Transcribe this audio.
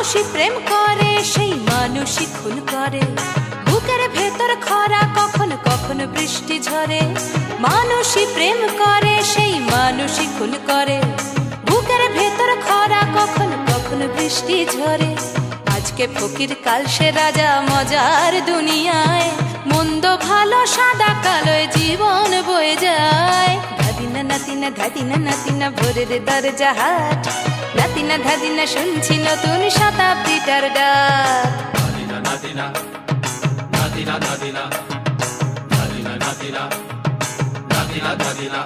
মানুষই প্রেম করে সেই মানুষই খুন করে, বুকের ভেতর খরা কখনো কখনো বৃষ্টি ঝরে। মানুষই প্রেম করে সেই মানুষই খুন করে, বুকের ভেতর খরা কখনো কখনো বৃষ্টি ঝরে। আজকে ফকির কাল সে রাজা মজার দুনিয়ায়, মন্দ ভালো সাদা কালোয় জীবন বয়ে যায়। ধাদিনা নাতিনা ধাদিনা নাতিনা ভোরের দরজা হাট, নাতিনা ধাদিনা শুনছি নতুন শতাব্দীটার ডাক। নাতিনা নাতিনা নাতিনা নাতিনা নাতিনা নাতিনা নাতিনা নাতিনা।